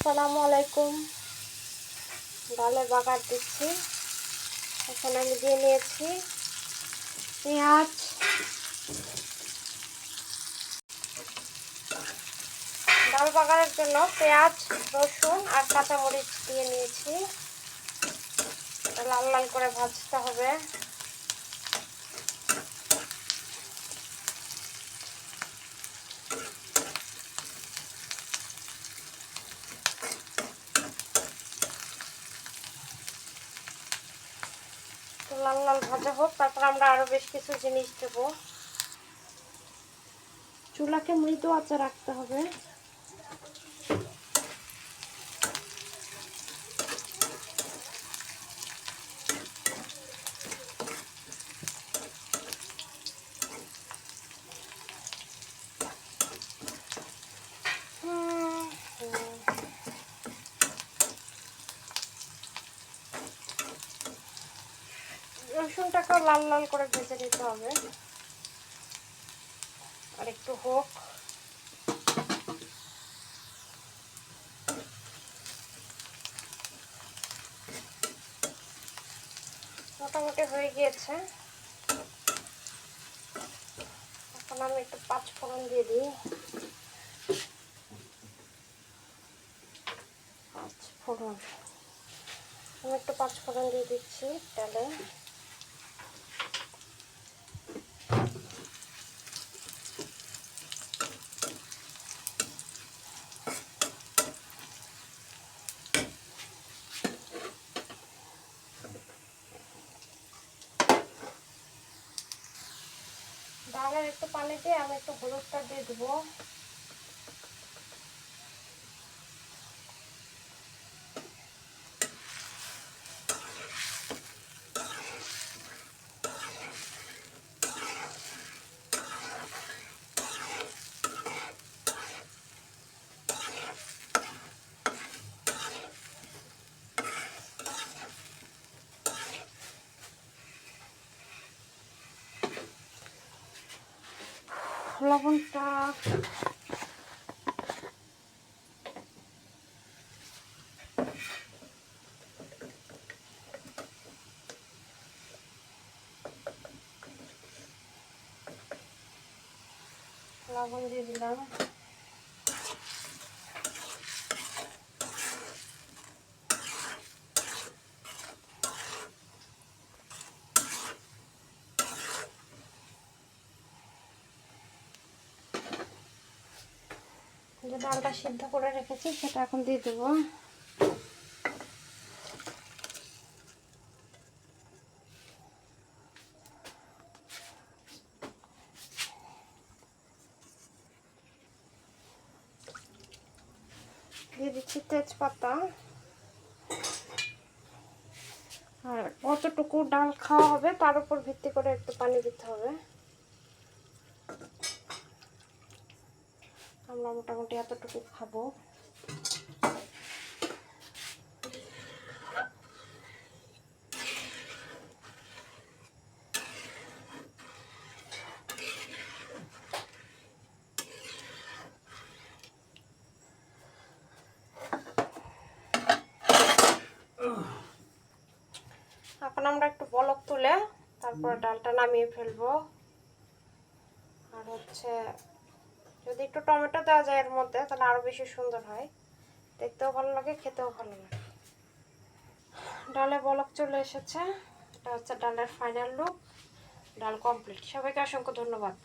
আসসালামু আলাইকুম। ডালে বাগার দিচ্ছি। এখানে আমি দিয়ে নিয়েছি পেঁয়াজ, ডাল বাগারের জন্য পেঁয়াজ, রসুন আর কাঁচামরিচ দিয়ে নিয়েছি। লাল লাল করে ভাজতে হবে। লাল লাল ভাজা হোক, তারপর আমরা আরো বেশ কিছু জিনিস দেব। চুলাকে মৃদু আঁচে রাখতে হবে। রসুনটাকেও লাল লাল করে ভেজে নিতে হবে। আর একটু হোক। মোটামুটি হয়ে গিয়েছে। এখন আমি একটু পাঁচফোড়ন দিয়ে দিই। পাঁচফোড়ন, আমি একটু পাঁচফোড়ন দিয়ে দিচ্ছি ডালে। ডালের একটু পানি দিয়ে আমি একটু হলুদটা দিয়ে দেবো। লবণটা লবণ দিয়ে দিলাম। যে ডালটা সিদ্ধ করে রেখেছি সেটা এখন দিয়ে দেবো। দিয়ে দিচ্ছি তেজপাতা। আর কতটুকু ডাল খাওয়া হবে তার উপর ভিত্তি করে একটু পানি দিতে হবে। আমরা মোটামুটি এতটুকু খাবো। এখন আমরা একটু বলক তুলে তারপর ডালটা নামিয়ে ফেলবো। আর যদি একটু টমেটো দেওয়া যায় এর মধ্যে তাহলে আরো বেশি সুন্দর হয়, দেখতেও ভালো লাগে, খেতেও ভালো লাগে। ডালে বলক চলে এসেছে। এটা হচ্ছে ডালের ফাইনাল লুক। ডাল কমপ্লিট। সবাইকে অসংখ্য ধন্যবাদ।